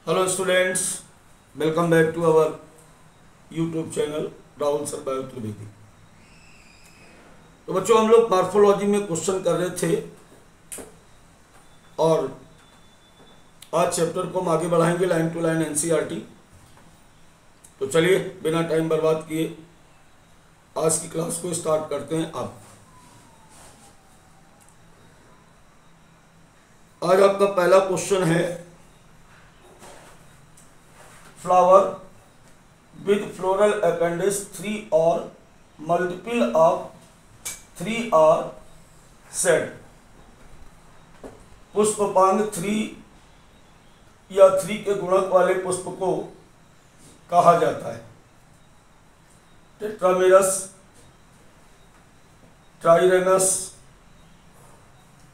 Hello students, welcome back to our YouTube channel Rahul sir bio Trivedi. तो बच्चों, हम लोग मॉर्फोलॉजी में क्वेश्चन कर रहे थे और आज चैप्टर को हम आगे बढ़ाएंगे लाइन टू लाइन एनसीईआरटी। तो चलिए बिना टाइम बर्बाद किए आज की क्लास को स्टार्ट करते हैं। अब आज आपका पहला क्वेश्चन है, flower with floral appendage 3 or multiple of 3 are said। पुष्पांग 3 या 3 के गुणक वाले पुष्प को कहा जाता है टेट्रामेरस, ट्राइरेमस,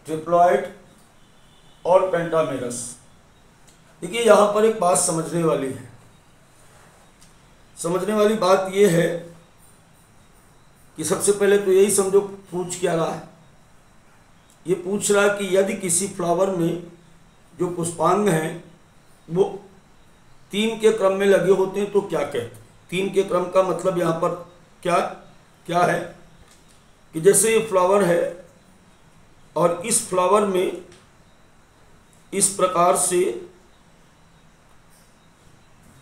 ट्रिप्लॉइड और पेंटामेरस। देखिए यहाँ पर एक बात समझने वाली है। समझने वाली बात यह है कि सबसे पहले तो यही समझो पूछ क्या रहा है। ये पूछ रहा है कि यदि किसी फ्लावर में जो पुष्पांग हैं वो 3 के क्रम में लगे होते हैं तो क्या कहते हैं। 3 के क्रम का मतलब यहाँ पर क्या है कि जैसे ये फ्लावर है और इस फ्लावर में इस प्रकार से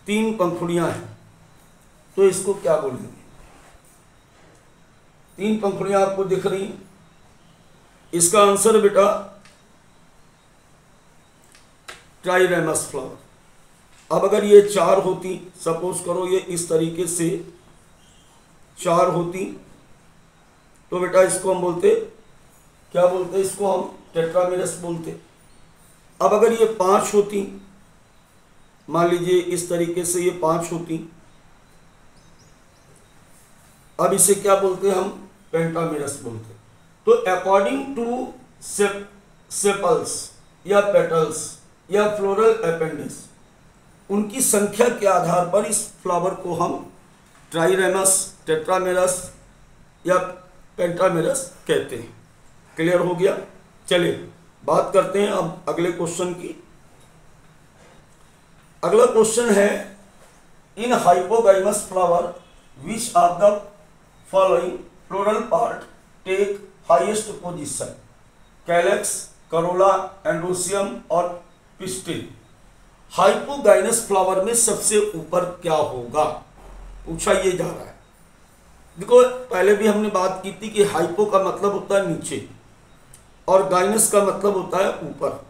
3 पंखुड़ियाँ हैं, तो इसको क्या बोलेंगे। 3 पंखुड़ियां आपको दिख रही हैं, इसका आंसर बेटा ट्राइरेमस फ्लावर। अब अगर ये 4 होती, सपोज करो ये इस तरीके से 4 होती, तो बेटा इसको हम बोलते क्या बोलते, इसको हम टेट्रामेरस बोलते। अब अगर ये 5 होती, मान लीजिए इस तरीके से ये 5 होती, अब इसे क्या बोलते हैं, हम पेंटामेरस बोलते। तो अकॉर्डिंग टू सेपल्स या पेटल्स या फ्लोरल अपेंडेज, उनकी संख्या के आधार पर इस फ्लावर को हम ट्राइरेमस, टेट्रामेरस या पेंटामेरस कहते हैं। क्लियर हो गया। चलिए बात करते हैं अब अगले क्वेश्चन की। अगला क्वेश्चन है, in hypogynous flower which of the following floral part take highest position, calyx, corolla, androecium और पिस्टिल। हाइपोगाइनस फ्लावर में सबसे ऊपर क्या होगा, पूछा ये जा रहा है। देखो पहले भी हमने बात की थी कि हाइपो का मतलब होता है नीचे और गाइनस का मतलब होता है ऊपर,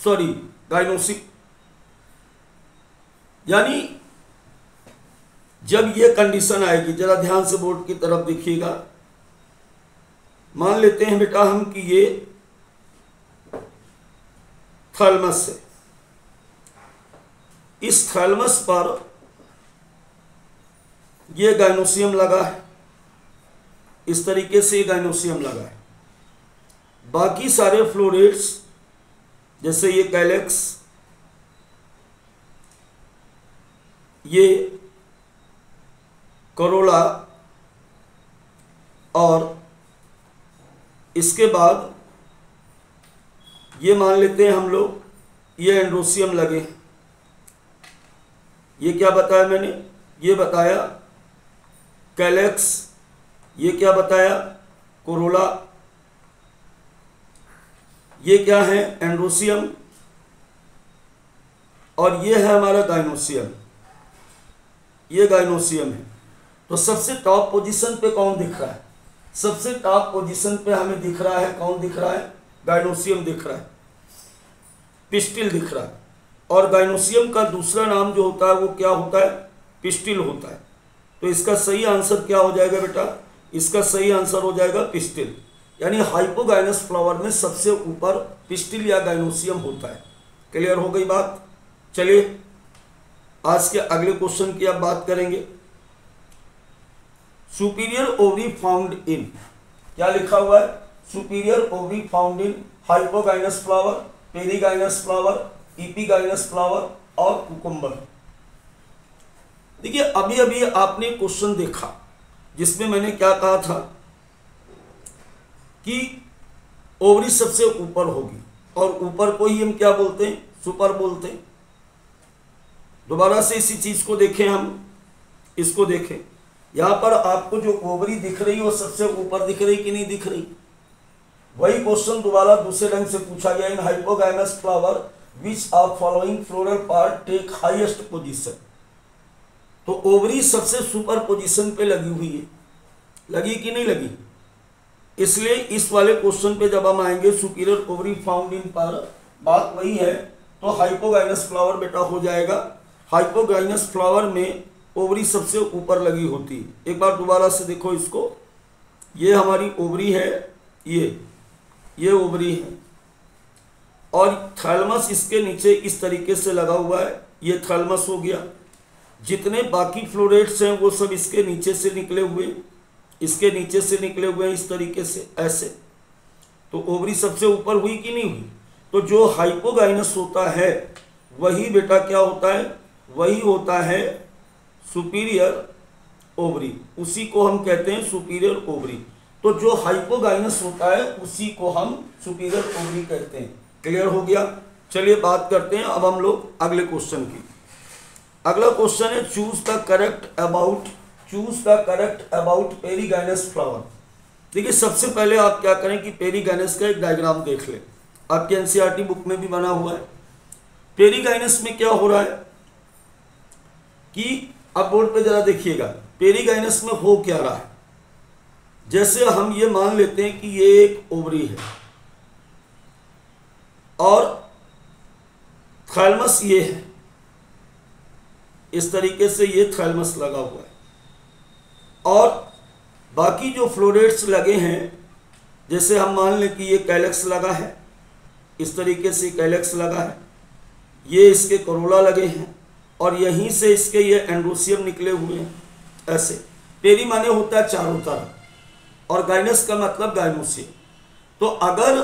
सॉरी गाइनोसिक। यानी जब ये कंडीशन आएगी, जरा ध्यान से बोर्ड की तरफ देखिएगा। मान लेते हैं बेटा हम कि ये थैलमस है, इस थैलमस पर ये गाइनोसियम लगा है, इस तरीके से गाइनोसियम लगा है। बाकी सारे फ्लोरेट्स जैसे ये कैलेक्स, ये करोला और इसके बाद ये मान लेते हैं हम लोग ये एंड्रोसियम लगे। ये क्या बताया मैंने, ये बताया कैलेक्स, ये क्या बताया कोरोला, ये क्या है एंड्रोसियम और ये है हमारा गाइनोसियम। ये गाइनोसियम है। तो सबसे टॉप पोजीशन पे कौन दिख रहा है, सबसे टॉप पोजीशन पे हमें दिख रहा है, कौन दिख रहा है, गाइनोसियम दिख रहा है, पिस्टिल दिख रहा है। और गाइनोसियम का दूसरा नाम जो होता है वो क्या होता है, पिस्टिल होता है। तो इसका सही आंसर क्या हो जाएगा बेटा, इसका सही आंसर हो जाएगा पिस्टिल। यानी हाइपोगाइनस फ्लावर में सबसे ऊपर पिस्टिल या गाइनोसियम होता है। क्लियर हो गई बात। चलिए आज के अगले क्वेश्चन की अब बात करेंगे। सुपीरियर ओवरी फाउंड इन, क्या लिखा हुआ है, superior ovary found in hypogynous flower, perigynous flower, epigynous flower और कुकुम्बर। देखिए अभी अभी आपने क्वेश्चन देखा जिसमें मैंने क्या कहा था कि ओवरी सबसे ऊपर होगी और ऊपर को ही हम क्या बोलते हैं, सुपर बोलते हैं। दोबारा से इसी चीज को देखें, हम इसको देखें। यहाँ पर आपको जो ओवरी दिख रही है वो सबसे ऊपर दिख रही कि नहीं दिख रही? वही क्वेश्चन दोबारा दूसरे ढंग से पूछा गया, in hypogynous flower which of following floral part take highest position. तो ओवरी सबसे सुपर पोजीशन पे लगी हुई है, लगी कि नहीं लगी? इसलिए इस वाले क्वेश्चन पे जब हम आएंगे सुपीरियर ओवरी फाउंड इन पर, बात वही है, तो हाइपोगाइनस फ्लावर बेटा हो जाएगा। हाइपोगाइनस फ्लावर में ओवरी सबसे ऊपर लगी होती है। एक बार दोबारा से देखो इसको, ये हमारी ओवरी है, ये ओवरी है और थैलमस इसके नीचे इस तरीके से लगा हुआ है, ये थैलमस हो गया। जितने बाकी फ्लोरेट्स हैं वो सब इसके नीचे से निकले हुए, इसके नीचे से निकले हुए हैं इस तरीके से, ऐसे। तो ओवरी सबसे ऊपर हुई कि नहीं हुई? तो जो हाइपोगाइनस होता है वही बेटा क्या होता है? वही होता है सुपीरियर ओवरी, उसी को हम कहते हैं सुपीरियर ओवरी। तो जो हाइपोगाइनस होता है उसी को हम सुपीरियर ओवरी कहते हैं। क्लियर हो गया? चलिए बात करते हैं अब हम लोग अगले क्वेश्चन की। अगला क्वेश्चन है choose the correct about perigynous flower. देखिए सबसे पहले आप क्या करें कि पेरीगाइनस का एक डायग्राम देख लें, आपके एनसीईआरटी बुक में भी बना हुआ है। पेरीगाइनस में क्या हो रहा है कि अब बोर्ड पे जरा देखिएगा, पेरीगाइनस में हो क्या रहा है। जैसे हम ये मान लेते हैं कि ये एक ओवरी है और थैलमस ये है, इस तरीके से ये थैलमस लगा हुआ है और बाकी जो फ्लोरेट्स लगे हैं, जैसे हम मान लें कि ये कैलेक्स लगा है, इस तरीके से कैलेक्स लगा है, ये इसके कोरोला लगे हैं और यहीं से इसके ये एंड्रोसियम निकले हुए हैं ऐसे। पेरी माने होता है चारों तरफ और गाइनस का मतलब गाइनोसियम। तो अगर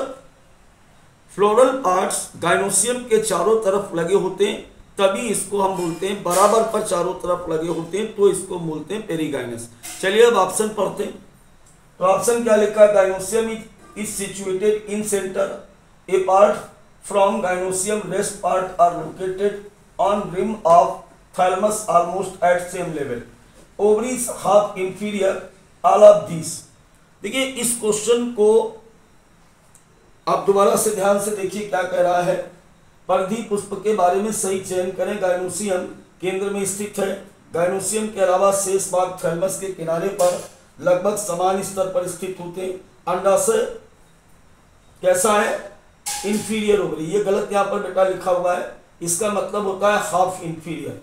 फ्लोरल पार्ट्स गाइनोसियम के चारों तरफ लगे होते हैं तभी इसको हम बोलते हैं, बराबर पर चारों तरफ लगे होते हैं तो इसको बोलते हैं पेरीगाइनस। चलिए अब ऑप्शन पढ़ते हैं। तो ऑप्शन क्या लिखा है? Gynoecium is situated in centre, apart from gynoecium rest part are located on rim of thalamus almost at same level, ovaries half inferior, all of these। देखिए इस क्वेश्चन को आप दोबारा से ध्यान से देखिए क्या कह रहा है। परिधि पुष्प के बारे में सही चयन करें। गाइनोसियम केंद्र में स्थित है। गाइनोसियम के अलावा शेष भाग थैलमस के किनारे पर लगभग समान स्तर पर स्थित होते हैं। अंडाशय कैसा है? Inferior ovary. ये गलत यहाँ पर बेटा लिखा हुआ है, इसका मतलब होता है हाफ इंफीरियर,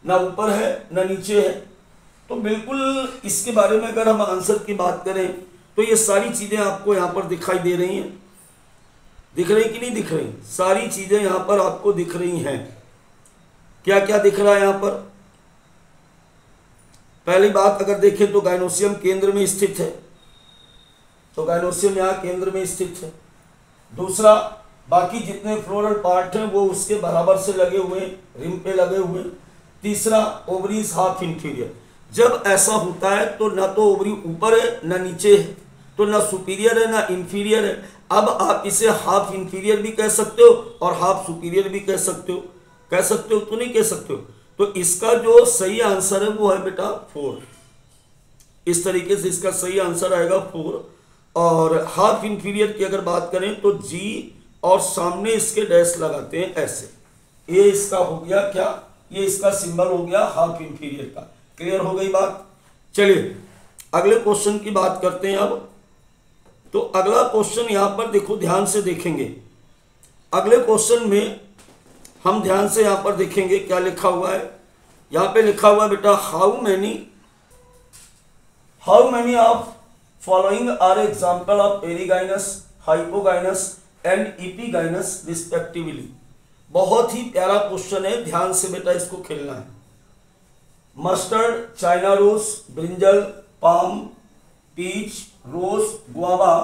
ना ऊपर है ना नीचे है। तो बिल्कुल इसके बारे में अगर हम आंसर की बात करें तो ये सारी चीजें आपको यहाँ पर दिखाई दे रही हैं। दिख रही कि नहीं दिख रही? सारी चीजें यहाँ पर आपको दिख रही हैं। क्या क्या दिख रहा है यहाँ पर? पहली बात अगर देखें तो गाइनोसियम केंद्र में स्थित है, तो गाइनोसियम यहाँ केंद्र में स्थित है। दूसरा, बाकी जितने फ्लोरल पार्ट हैं वो उसके बराबर से लगे हुए, रिम पे लगे हुए। तीसरा, ओवरीज हाफ इंफीरियर। जब ऐसा होता है तो ना तो ओवरी ऊपर है ना नीचे है, तो ना सुपीरियर है ना इंफीरियर है। अब आप इसे हाफ इंफीरियर भी कह सकते हो और हाफ सुपीरियर भी कह सकते हो। कह सकते हो तो नहीं कह सकते हो। तो इसका जो सही आंसर है वो है बेटा 4। इस तरीके से इसका सही आंसर आएगा 4। और हाफ इंफीरियर की अगर बात करें तो जी और सामने इसके डैश लगाते हैं ऐसे। ये इसका हो गया क्या? ये इसका सिंबल हो गया हाफ इंफीरियर का। क्लियर हो गई बात? चलिए अगले क्वेश्चन की बात करते हैं अब। तो अगला क्वेश्चन यहां पर देखो, ध्यान से देखेंगे। अगले क्वेश्चन में हम ध्यान से यहां पर देखेंगे क्या लिखा हुआ है। यहां पे लिखा हुआ है बेटा, how many of following are example of perigynous, hypogynous and epigynous respectively. बहुत ही प्यारा क्वेश्चन है, ध्यान से बेटा इसको खेलना है। Mustard, China rose, brinjal, palm, peach, rose, guava,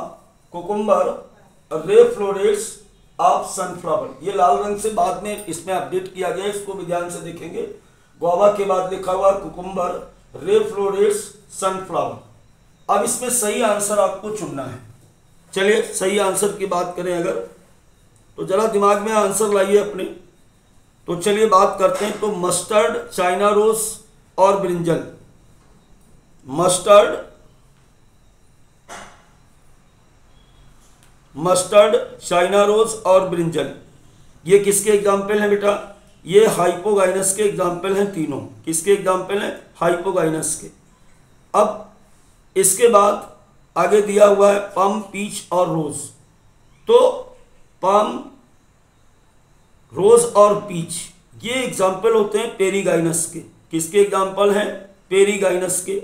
cucumber, ray florets of sunflower. ये लाल रंग से बाद में इसमें अपडेट किया गया, इसको भी ध्यान से देखेंगे। गुआवा के बाद लिखा हुआ कुकुम्बर, रे फ्लोरेट्स, सनफ्लावर। अब इसमें सही आंसर आपको चुनना है। चलिए सही आंसर की बात करें अगर, तो जरा दिमाग में आंसर लाइए अपने। तो चलिए बात करते हैं। तो मस्टर्ड, चाइना रोज और ब्रिंजल, मस्टर्ड, चाइना रोज और ब्रिंजल, ये किसके एग्जाम्पल हैं बेटा? ये हाइपोगाइनस के एग्जाम्पल हैं तीनों। किसके एग्जाम्पल हैं? हाइपोगाइनस के। अब इसके बाद आगे दिया हुआ है पम, पीच और रोज। तो पम, रोज और पीच ये एग्जाम्पल होते हैं पेरीगाइनस के। किसके एग्जाम्पल हैं? पेरीगाइनस के।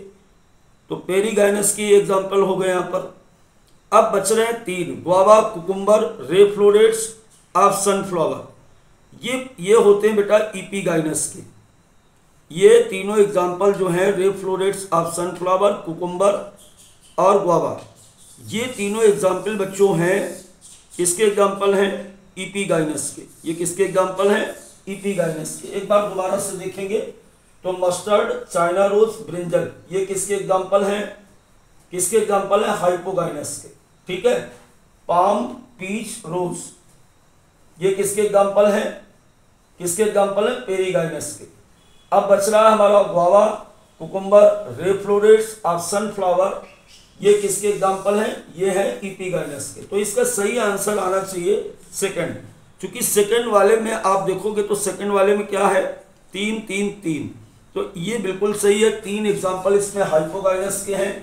तो पेरीगाइनस की एग्जाम्पल हो गए यहाँ पर। अब बच रहे हैं तीन, गुआवा, कुकुम्बर, रेफ्लोरेट्स ऑफ सनफ्लावर। ये होते हैं बेटा इपीगाइनस के। ये तीनों एग्जाम्पल जो हैं, रेफ्लोरेट्स ऑफ सनफ्लावर, कुकुम्बर और गुआवा, ये तीनों एग्जाम्पल बच्चों हैं, किसके एग्जाम्पल हैं? इपीगाइनस के। ये किसके एग्जाम्पल हैं? इपीगाइनस के। एक बार दोबारा से देखेंगे तो मस्टर्ड, चाइना रोज, ब्रिंजल, ये किसके एग्जाम्पल हैं? किसके एग्जाम्पल हैं? हाइपोगाइनस के। ठीक है। पाम, पीच, रोज, ये किसके एग्जाम्पल हैं? किसके एग्जाम्पल हैं? पेरीगाइनस के। अब बच रहा है हमारा गुआवा, कुकुम्बर, रेफ्लोरेट्स ऑफ सनफ्लावर, ये किसके एग्जाम्पल हैं? ये है इपीगाइनस के। तो इसका सही आंसर आना चाहिए सेकंड, क्योंकि सेकंड वाले में आप देखोगे तो सेकंड वाले में क्या है? 3 3 3। तो ये बिल्कुल सही है। 3 एग्जाम्पल इसमें हाइपोगाइनस के हैं,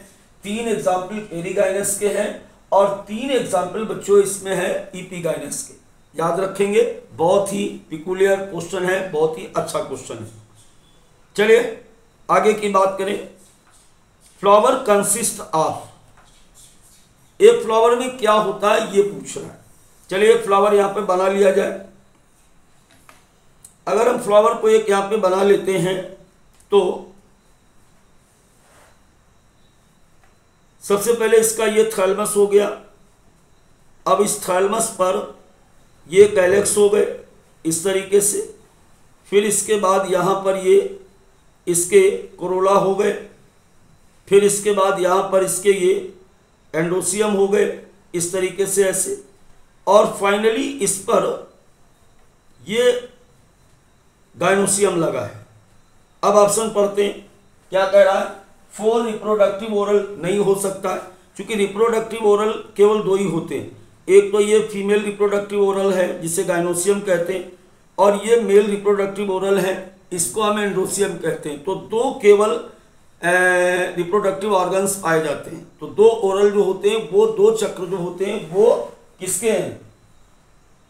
3 एग्जाम्पल पेरीगाइनस के हैं और 3 एग्जाम्पल बच्चों इसमें है इपीगाइनस के। याद रखेंगे, बहुत ही पिकुलियर क्वेश्चन है, बहुत ही अच्छा क्वेश्चन है। चलिए आगे की बात करें। फ्लावर कंसिस्ट ऑफ, एक फ्लावर में क्या होता है ये पूछ रहा है। चलिए एक फ्लावर यहां पे बना लिया जाए। अगर हम फ्लावर को एक यहां पे बना लेते हैं तो सबसे पहले इसका ये थैलमस हो गया। अब इस थैलमस पर ये कैलेक्स हो गए इस तरीके से। फिर इसके बाद यहाँ पर ये इसके कोरोला हो गए। फिर इसके बाद यहाँ पर इसके ये एंडोसियम हो गए इस तरीके से ऐसे। और फाइनली इस पर ये गाइनोसियम लगा है। अब ऑप्शन पढ़ते हैं, क्या कह रहा है? 4 रिप्रोडक्टिव ओरल नहीं हो सकता है, क्योंकि रिप्रोडक्टिव ओरल केवल 2 ही होते हैं। एक तो ये फीमेल रिप्रोडक्टिव ओरल है जिसे गाइनोसियम कहते हैं, और ये मेल रिप्रोडक्टिव ओरल है, इसको हम एंडोसियम कहते हैं। तो 2 केवल रिप्रोडक्टिव ऑर्गन्स पाए जाते हैं। तो 2 ओरल जो होते हैं, वो 2 चक्र जो होते हैं वो किसके हैं?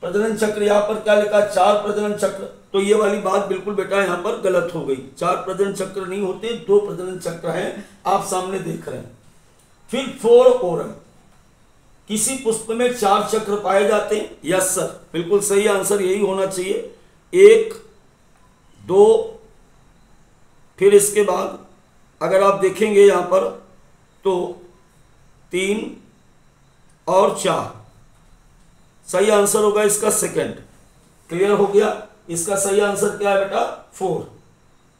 प्रजनन चक्र। यहाँ पर क्या लिखा? 4 प्रजनन चक्र। तो ये वाली बात बिल्कुल बेटा यहाँ पर गलत हो गई। 4 प्रजनन चक्र नहीं होते, 2 प्रजनन चक्र हैं, आप सामने देख रहे हैं। फिर 4 ओरल, किसी पुष्प में 4 चक्र पाए जाते हैं। यस सर, बिल्कुल सही आंसर यही होना चाहिए। 1 2, फिर इसके बाद अगर आप देखेंगे यहाँ पर तो 3 और 4, सही आंसर होगा इसका सेकंड। क्लियर हो गया? इसका सही आंसर क्या है बेटा? 4।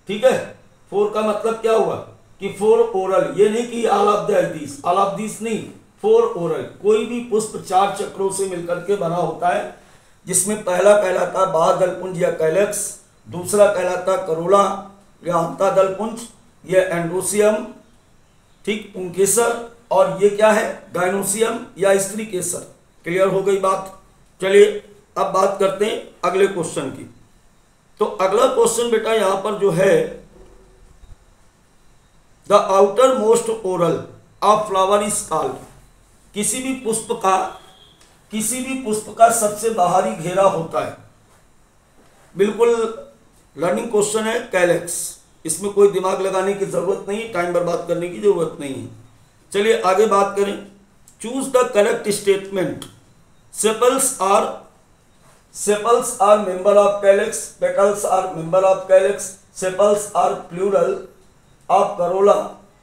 ठीक है। 4 का मतलब क्या हुआ कि 4 ओरल, ये नहीं कि all of these, all of these नहीं, 4 ओरल। कोई भी पुष्प 4 चक्रों से मिलकर के बना होता है, जिसमें पहला कहलाता बाह्य दलपुंज या कैलेक्स, दूसरा कहलाता करोला या अंता दलपुंज, यह एंडोसियम, ठीक, पुंकेसर, और ये क्या है? गाइनोसियम या स्त्री केसर। क्लियर हो गई बात? चलिए अब बात करते हैं अगले क्वेश्चन की। तो अगला क्वेश्चन बेटा यहां पर जो है, the outer most oral of flower is called. किसी भी पुष्प का सबसे बाहरी घेरा होता है, बिल्कुल लर्निंग क्वेश्चन है, कैलेक्स। इसमें कोई दिमाग लगाने की जरूरत नहीं, टाइम बर्बाद करने की जरूरत नहीं है। चलिए आगे बात करें। Choose the correct statement. Sepals are member of calyx, petals are member of calyx, sepals are plural of corolla,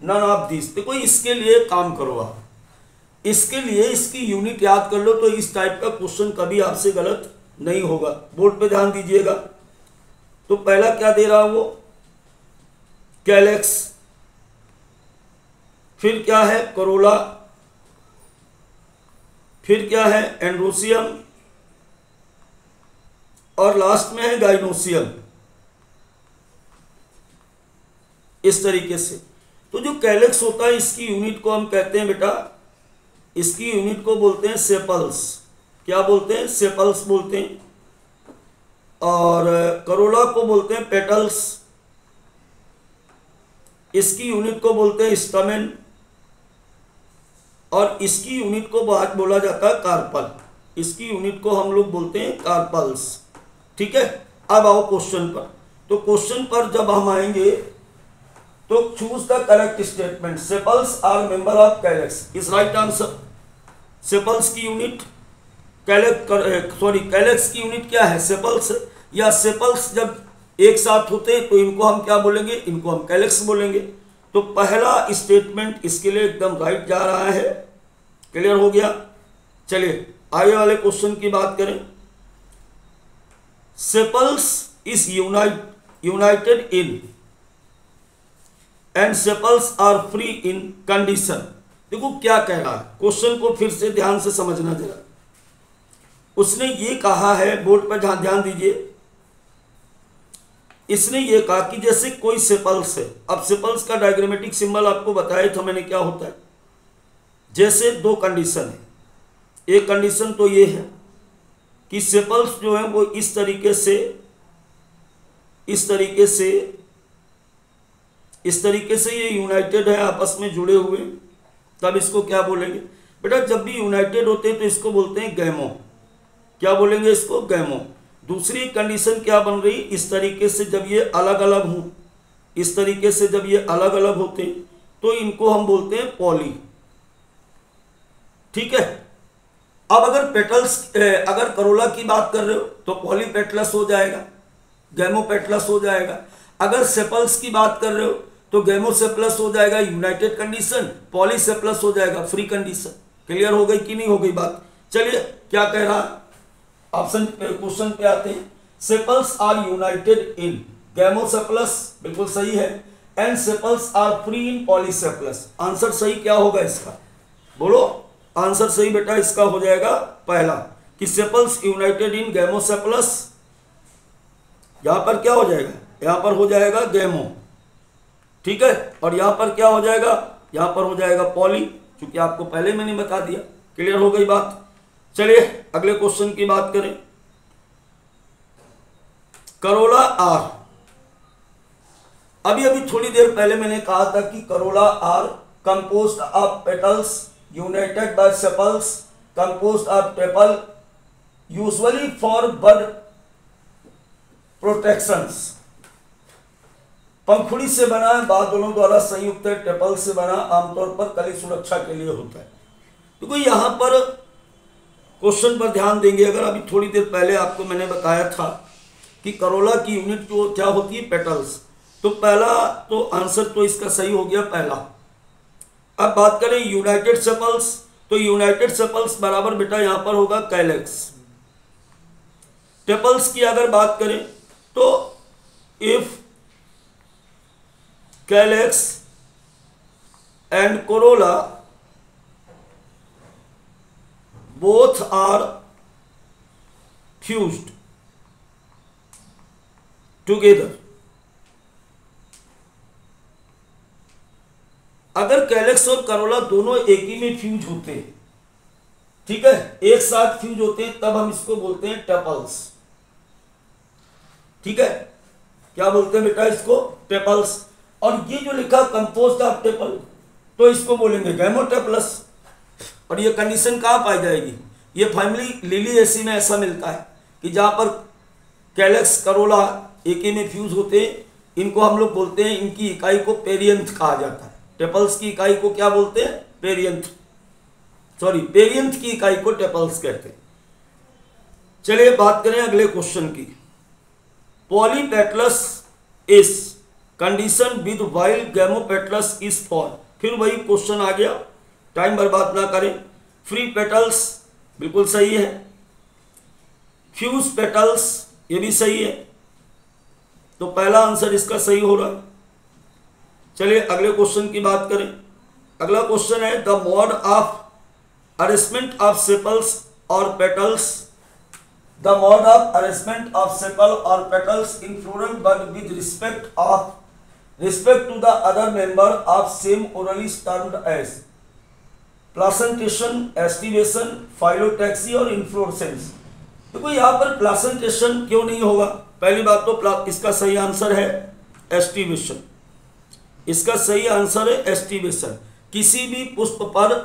none of this. देखो इसके लिए काम करो आप, इसके लिए इसकी यूनिट याद कर लो, तो इस टाइप का क्वेश्चन कभी आपसे गलत नहीं होगा। बोर्ड पे ध्यान दीजिएगा। तो पहला क्या दे रहा वो? कैलेक्स। फिर क्या है? करोला। फिर क्या है? एंड्रोसियम। और लास्ट में है गाइनोसियम। इस तरीके से तो जो कैलेक्स होता है इसकी यूनिट को हम कहते हैं बेटा, इसकी यूनिट को बोलते हैं सेपल्स। क्या बोलते हैं? सेपल्स बोलते हैं। और करोला को बोलते हैं पेटल्स, इसकी यूनिट को बोलते हैं स्टमेन, और इसकी यूनिट को बोला जाता है कार्पल। इसकी यूनिट को हम लोग बोलते हैं कार्पल्स। ठीक है, अब आओ क्वेश्चन पर। तो क्वेश्चन पर जब हम आएंगे तो choose the correct statement. Sepals are member of calyx is right answer. Sepals की यूनिट कैलेक्स की यूनिट क्या है? सेपल्स। या सेपल्स जब एक साथ होते हैं तो इनको हम क्या बोलेंगे? इनको हम कैलेक्स बोलेंगे। तो पहला स्टेटमेंट इसके लिए एकदम राइट जा रहा है। क्लियर हो गया? चलिए आगे वाले क्वेश्चन की बात करें। Sepals is united in and sepals are free in condition. देखो क्या कह रहा है, क्वेश्चन को फिर से ध्यान से समझना जरा। उसने ये कहा है, बोर्ड पर ध्यान दीजिए, इसने ये कहा कि जैसे कोई सेपल्स है। अब सेपल्स का डायग्रामेटिक सिंबल आपको बताया था मैंने क्या होता है। जैसे दो कंडीशन है, एक कंडीशन तो ये है कि सेपल्स जो है वो इस तरीके से ये यूनाइटेड है, आपस में जुड़े हुए, तब इसको क्या बोलेंगे बेटा? जब भी यूनाइटेड होते हैं तो इसको बोलते हैं गैमो। क्या बोलेंगे इसको? गैमो। दूसरी कंडीशन क्या बन रही? इस तरीके से जब ये अलग अलग हों, इस तरीके से जब ये अलग अलग होते हैं तो इनको हम बोलते हैं पॉली। ठीक है। अब अगर पेटल्स, अगर करोला की बात कर रहे हो तो पॉलीपेटलस हो जाएगा, गैमोपेटलस हो जाएगा। अगर सेपल्स की बात कर रहे हो तो गैमोसेपलस हो जाएगा यूनाइटेड कंडीशन, पॉलीसेपलस हो जाएगा फ्री कंडीशन। क्लियर हो गई कि नहीं हो गई बात? चलिए क्या कह रहा है, ऑप्शन क्वेश्चन पे आते हैं। Sepals are united in gamosepalous, बिल्कुल सही है, and sepals are free in polysepalous. Answer सही क्या होगा इसका? बोलो आंसर सही बेटा इसका हो जाएगा पहला, कि सेपल्स यूनाइटेड इन गैमोसेपलस। यहां पर क्या हो जाएगा? यहां पर हो जाएगा गैमो। ठीक है, और यहां पर क्या हो जाएगा? यहां पर हो जाएगा पॉली, क्योंकि आपको पहले मैंने बता दिया। क्लियर हो गई बात? चलिए अगले क्वेश्चन की बात करें। करोला आर, अभी थोड़ी देर पहले मैंने कहा था कि corolla are composed of petals united by sepals composed of tepal usually for bud protections। पंखुड़ी से बना है, बादलों द्वारा संयुक्त है, टेपल से बना, आमतौर पर कली सुरक्षा के लिए होता है। देखो यहां पर क्वेश्चन पर ध्यान देंगे। अगर अभी थोड़ी देर पहले आपको मैंने बताया था कि करोला की यूनिट जो क्या होती है? पेटल्स। तो पहला तो आंसर तो इसका सही हो गया पहला। अब बात करें यूनाइटेड सेपल्स, तो यूनाइटेड सेपल्स बराबर बेटा यहां पर होगा कैलेक्स। टेपल्स की अगर बात करें तो if calyx and corolla both are fused together. अगर कैलेक्स और करोला दोनों एक ही में फ्यूज होते हैं, ठीक है, एक साथ फ्यूज होते हैं, तब हम इसको बोलते हैं टेपल्स। ठीक है, क्या बोलते हैं बेटा इसको? टेपल्स। और ये जो लिखा कंपोज्ड ऑफ टेपल, तो इसको बोलेंगे गैमोटेपलस। और ये कंडीशन कहां पाई जाएगी? ये फैमिली लिलिएसी में ऐसा मिलता है कि जहां पर कैलेक्स करोला एक ही में फ्यूज होते हैं, इनको हम लोग बोलते हैं, इनकी इकाई को पेरियंथ कहा जाता है। टेपल्स की इकाई को क्या बोलते हैं? पेरियंथ। सॉरी, पेरियंथ की इकाई को टेपल्स कहते हैं। चलिए बात करें अगले क्वेश्चन की। Polypetalous is condition with while gamopetalous is for. फिर वही क्वेश्चन आ गया, टाइम बर्बाद ना करें। फ्री पेटल्स बिल्कुल सही है, फ्यूज पेटल्स ये भी सही है, तो पहला आंसर इसका सही हो रहा है। चलिए अगले क्वेश्चन की बात करें। अगला क्वेश्चन है the mode of arrangement of sepals और petals the mode of arrangement of sepal और petals in floral bud with respect to the other member of same whorl is termed as placentation, aestivation, phyllotaxy और inflorescence. देखो यहाँ पर placentation क्यों नहीं होगा? पहली बात तो इसका सही आंसर है एस्टिवेशन। इसका सही आंसर है एस्टिवेशन। किसी भी पुष्प पर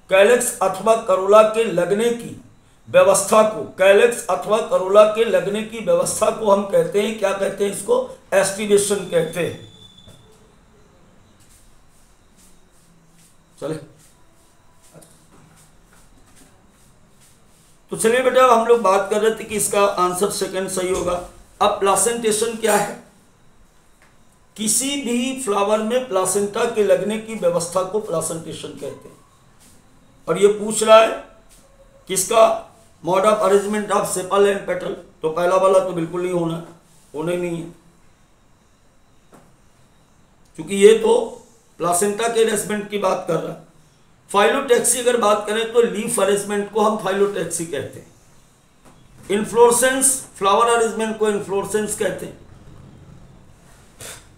कैलेक्स अथवा करोला के लगने की व्यवस्था को, कैलेक्स अथवा करोला के लगने की व्यवस्था को हम कहते हैं, क्या कहते हैं? इसको एस्टिवेशन कहते हैं। चले तो चलिए बेटा, हम लोग बात कर रहे थे कि इसका आंसर सेकंड सही होगा। अब प्लासेंटेशन क्या है? किसी भी फ्लावर में प्लासेंटा के लगने की व्यवस्था को प्लासेंटेशन कहते हैं। और ये पूछ रहा है किसका? Mode of arrangement of sepal and petal. तो पहला वाला तो बिल्कुल नहीं होना, होना ही नहीं है, क्योंकि ये तो प्लासेंटा के अरेंजमेंट की बात कर रहा है। फाइलोटैक्सी अगर बात करें तो लीफ अरेंजमेंट को हम फाइलोटैक्सी कहते हैं। इन्फ्लोरेसेंस, फ्लावर अरेंजमेंट को इन्फ्लोरेसेंस कहते हैं।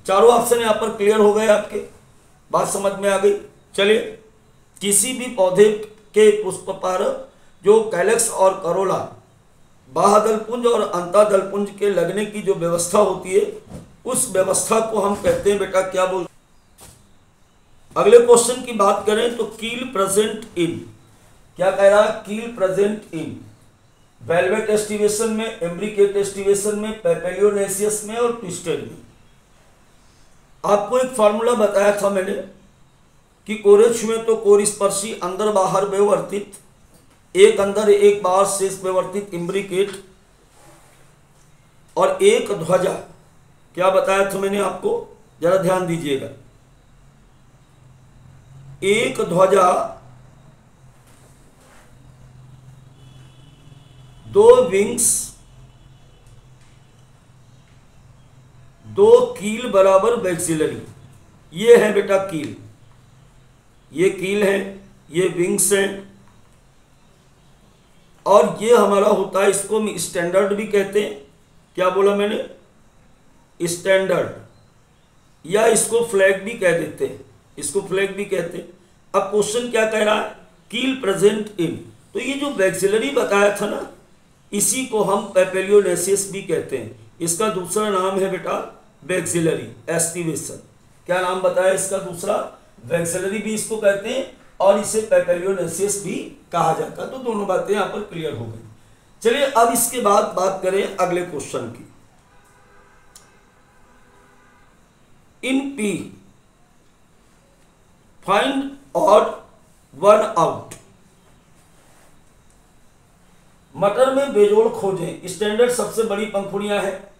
चारों ऑप्शन यहां पर क्लियर हो गए, आपके बात समझ में आ गई। चलिए, किसी भी पौधे के पुष्प पर जो कैलेक्स और करोला, बाह्यदलपुंज और अंतःदलपुंज के लगने की जो व्यवस्था होती है, उस व्यवस्था को हम कहते हैं बेटा, क्या बोलते हैं? अगले क्वेश्चन की बात करें तो कील प्रेजेंट इन, क्या कह रहा है? कील प्रेजेंट इन वेलवेट एस्टिवेशन में, एम्ब्रिकेट एस्टिवेशन में, पेपेलियोनेसियस में और ट्विस्टेड में। आपको एक फार्मूला बताया था मैंने कि कोरेछ में तो कोरिस्पर्शी अंदर बाहर व्यवर्तित, एक अंदर एक बाहर शेष व्यवर्तित इम्ब्रिकेट, और एक ध्वजा। क्या बताया था मैंने आपको? जरा ध्यान दीजिएगा। एक ध्वजा, दो विंग्स, दो कील बराबर वैक्सिलरी। ये है बेटा कील, ये कील है, ये विंग्स हैं, और ये हमारा होता है, इसको हम स्टैंडर्ड भी कहते हैं। क्या बोला मैंने? स्टैंडर्ड, या इसको फ्लैग भी कह देते हैं, इसको फ्लैग भी कहते हैं। अब क्वेश्चन क्या कह रहा है? कील प्रेजेंट इन, तो ये जो वैक्सिलरी बताया था ना, इसी को हम पेपेलियोनेसियस भी कहते हैं। इसका दूसरा नाम है बेटा वैक्सिलरी एस्टिवेशन। क्या नाम बताया इसका दूसरा? वैक्सिलरी भी इसको कहते हैं, और इसे पेपेलियोनेसियस भी कहा जाता है। तो दोनों बातें यहां पर क्लियर हो गई। चलिए, अब इसके बाद बात करें अगले क्वेश्चन की। In pea find odd one out. मटर में बेजोड़ खोजें। स्टैंडर्ड सबसे बड़ी पंखुड़ियां हैं।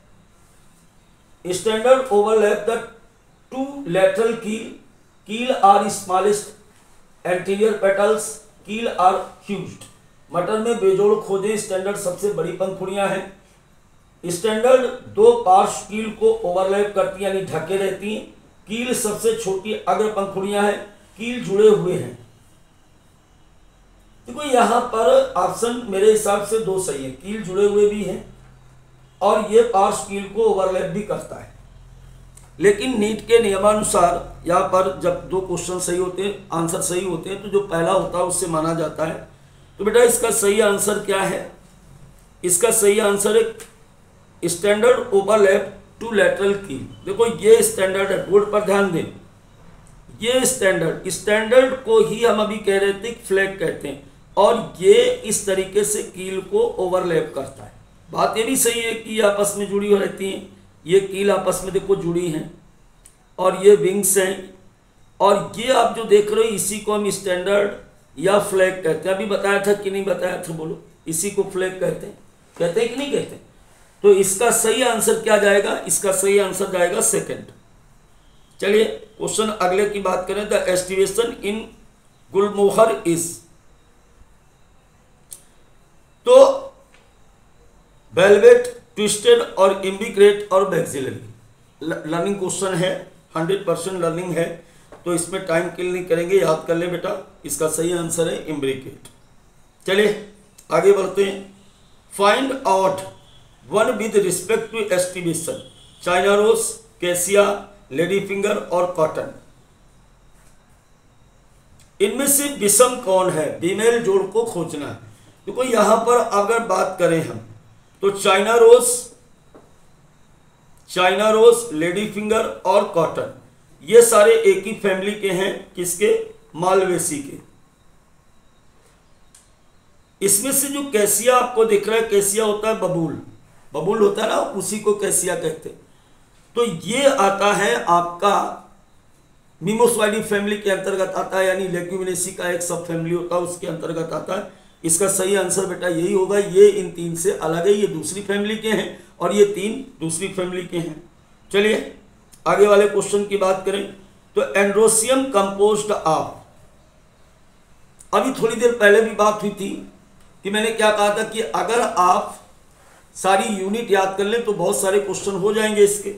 Standard overlap the two lateral keel are smallest anterior petals, keel are fused. मटर में बेजोड़ खोजें। स्टैंडर्ड सबसे बड़ी पंखुड़ियां हैं। स्टैंडर्ड दो पार्श्व कील को ओवरलैप करती यानी ढके रहती हैं। कील सबसे छोटी अग्र पंखुड़ियां हैं। कील जुड़े हुए हैं। देखो यहां पर ऑप्शन मेरे हिसाब से दो सही है, कील जुड़े हुए भी हैं और ये पार्श्व कील को ओवरलैप भी करता है। लेकिन नीट के नियमानुसार यहाँ पर जब दो क्वेश्चन सही होते हैं, आंसर सही होते हैं, तो जो पहला होता है उससे माना जाता है। तो बेटा इसका सही आंसर क्या है? इसका सही आंसर है स्टैंडर्ड ओवरलैप टू लेटरल कील। देखो ये स्टैंडर्ड है, बोर्ड पर ध्यान दें, ये स्टैंडर्ड को ही हम अभी कह रहे थे फ्लैग कहते हैं, और ये इस तरीके से कील को ओवरलैप करता है। बात ये भी सही है कि ये आपस में जुड़ी हो रहती हैं। ये कील आपस में देखो जुड़ी हैं, और ये विंग्स हैं, और ये आप जो देख रहे हो इसी को हम स्टैंडर्ड या फ्लैग कहते हैं। अभी बताया था कि नहीं बताया था? बोलो, इसी को फ्लैग कहते हैं कि नहीं कहते? तो इसका सही आंसर क्या जाएगा? इसका सही आंसर जाएगा सेकंड। चलिए क्वेश्चन अगले की बात करें। The aestivation in Gulmohar is, तो वेलवेट, ट्विस्टेड और इम्बिग्रेट और वैक्सिलरी। लर्निंग क्वेश्चन है, 100% लर्निंग है, तो इसमें टाइम किल नहीं करेंगे, याद कर ले बेटा। इसका सही आंसर है इम्बिग्रेट। चलिए आगे बढ़ते हैं। Find out one with respect to estimation, China rose, cassia, lady finger और कॉटन। इनमें से विषम कौन है? फीमेल जोड़ को खोजना है। देखो यहां पर अगर बात करें हम तो चाइना रोज, लेडी फिंगर और कॉटन, ये सारे एक ही फैमिली के हैं। किसके? मालवेसी के। इसमें से जो कैसिया आपको दिख रहा है, कैसिया होता है बबूल होता है ना, उसी को कैसिया कहते हैं। तो ये आता है आपका मिमोसवाइडी फैमिली के अंतर्गत आता है, यानी लेग्यूमिनेसी का एक सब फैमिली होता है, उसके अंतर्गत आता है। इसका सही आंसर बेटा यही होगा। ये इन तीन से अलग है, ये दूसरी फैमिली के हैं और ये तीन दूसरी फैमिली के हैं। चलिए आगे वाले क्वेश्चन की बात करें तो एंड्रोसियम कंपोज्ड ऑफ, अभी थोड़ी देर पहले भी बात हुई थी कि मैंने क्या कहा था कि अगर आप सारी यूनिट याद कर लें तो बहुत सारे क्वेश्चन हो जाएंगे इसके।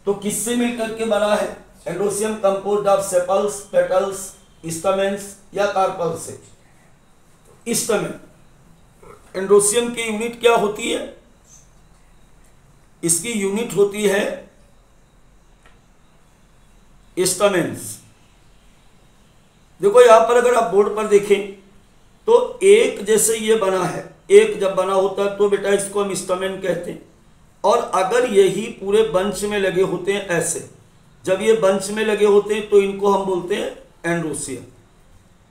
तो किससे मिलकर के बना है androecium? Composed of sepals, petals, stamens या कार्पल से। स्टमेन, एंड्रोसियम की यूनिट क्या होती है? इसकी यूनिट होती है स्टमेन्स। देखो यहां पर अगर आप बोर्ड पर देखें तो एक जैसे ये बना है, एक जब बना होता है तो बेटा इसको हम स्टमेन कहते हैं। और अगर यही पूरे बंच में लगे होते हैं ऐसे, जब ये बंच में लगे होते हैं तो इनको हम बोलते हैं एंड्रोसियम।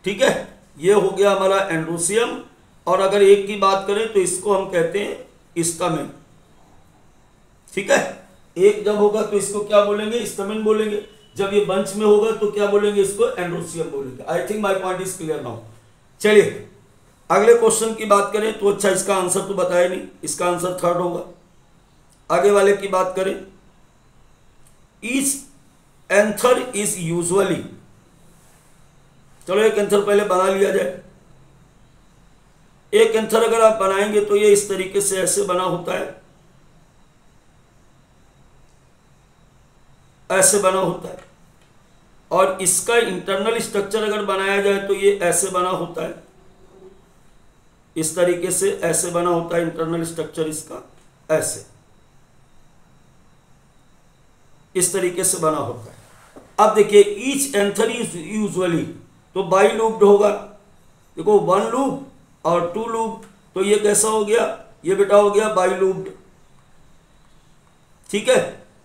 ठीक है, ये हो गया हमारा एंड्रोसियम। और अगर एक की बात करें तो इसको हम कहते हैं स्टमेन। ठीक है, एक जब होगा तो इसको क्या बोलेंगे? स्टमेन बोलेंगे। जब ये बंच में होगा तो क्या बोलेंगे? इसको एंड्रोसियम बोलेंगे। I think my point is clear now. चलिए अगले क्वेश्चन की बात करें तो अच्छा, इसका आंसर तो बताया नहीं, इसका आंसर थर्ड होगा। आगे वाले की बात करें, ईच एंथर इज यूजुअली, चलो एक एंथर पहले बना लिया जाए। एक एंथर अगर आप बनाएंगे तो ये इस तरीके से ऐसे बना होता है, ऐसे बना होता है। और इसका इंटरनल स्ट्रक्चर अगर बनाया जाए तो ये ऐसे बना होता है, इस तरीके से ऐसे बना होता है इंटरनल स्ट्रक्चर इसका, ऐसे इस तरीके से बना होता है। अब देखिए ईच एंथर इज यूजुअली, तो बाई लूप्ड होगा। देखो वन लूप और टू लूप, तो ये कैसा हो गया? ये बेटा हो गया बाई लूप्ड। ठीक है,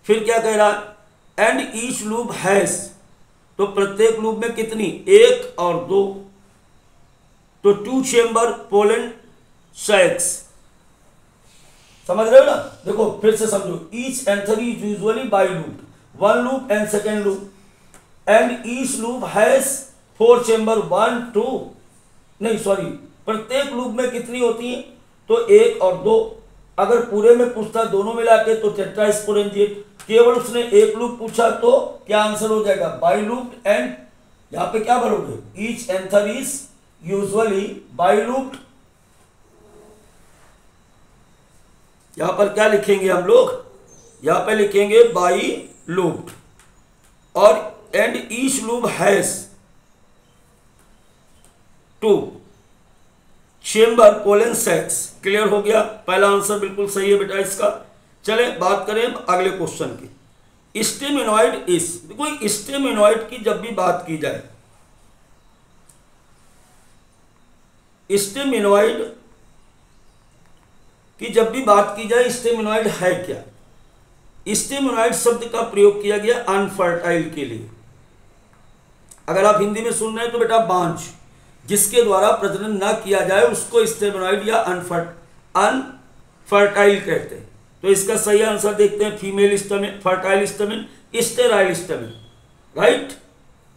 फिर क्या कह रहा है? एंड ईच लूप हैज, तो प्रत्येक लूप में कितनी? एक और दो, तो टू चेंबर पोलन सैक्स। समझ रहे हो ना? देखो फिर से समझो, each anther is usually by loop, one loop and second loop, and each lobe has four chamber, one two, नहीं सॉरी, प्रत्येक लूप में कितनी होती है? तो एक और दो। अगर पूरे में पूछता दोनों मिला के तो टेट्रास्पोरेंजिएट, केवल उसने एक लूप पूछा तो क्या आंसर हो जाएगा? By loop. एंड यहां पे क्या भरोगे? Each anther is usually bilobed. यहां पर क्या लिखेंगे हम लोग? यहां पे लिखेंगे बाई लूप। और and each lobe has two chamber pollen sacs. Clear हो गया? पहला आंसर बिल्कुल सही है बेटा इसका। चले बात करें अगले क्वेश्चन की। स्टेमिनॉइड इज, देखो स्टेमिनॉइड की जब भी बात की जाए, स्टेमिनॉइड की जब भी बात की जाए, स्टेमिनॉइड है क्या? स्टेमिनॉइड शब्द का प्रयोग किया गया अनफर्टाइल के लिए। अगर आप हिंदी में सुन रहे हैं तो बेटा बांझ, जिसके द्वारा प्रजनन न किया जाए उसको स्टेमिनॉइड या अनफर्टाइल कहते हैं। तो इसका सही आंसर देखते हैं, female stamen, fertile stamen, sterile stamen. Right,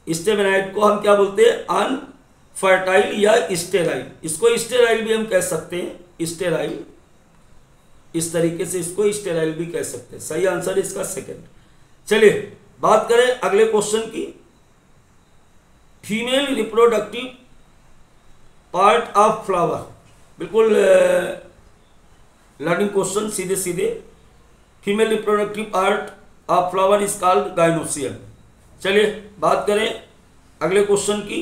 staminode को हम क्या बोलते हैं? अनफर्टाइल या स्टेराइल। इसको स्टेराइल भी हम कह सकते हैं, स्टेराइल, इस तरीके से इसको स्टेराइल भी कह सकते हैं। सही आंसर इसका सेकंड। चलिए बात करें अगले क्वेश्चन की। Female reproductive part of flower, बिल्कुल लर्निंग क्वेश्चन, सीधे सीधे। Female reproductive part of flower is called gynoecium. चलिए बात करें अगले क्वेश्चन की।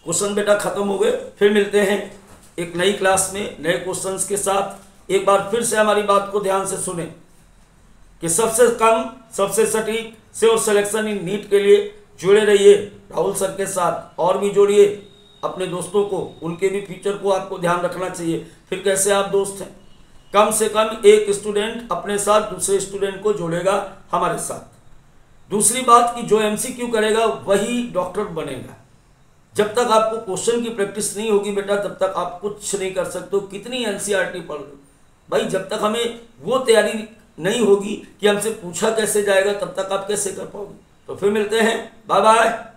क्वेश्चन बेटा खत्म हो गए, फिर मिलते हैं एक नई क्लास में नए क्वेश्चंस के साथ। एक बार फिर से हमारी बात को ध्यान से सुने कि सबसे कम सबसे सटीक श्योर सिलेक्शन इन नीट के लिए जुड़े रहिए राहुल सर के साथ, और भी जोड़िए अपने दोस्तों को, उनके भी फ्यूचर को आपको ध्यान रखना चाहिए। फिर कैसे आप दोस्त हैं, कम से कम एक स्टूडेंट अपने साथ दूसरे स्टूडेंट को जोड़ेगा हमारे साथ। दूसरी बात कि जो एमसीक्यू करेगा वही डॉक्टर बनेगा। जब तक आपको क्वेश्चन की प्रैक्टिस नहीं होगी बेटा, तब तक आप कुछ नहीं कर सकते हो, कितनी एनसीईआरटी पढ़ लो भाई। जब तक हमें वो तैयारी नहीं होगी कि हमसे पूछा कैसे जाएगा, तब तक आप कैसे कर पाओगे। तो फिर मिलते हैं, बाय बाय।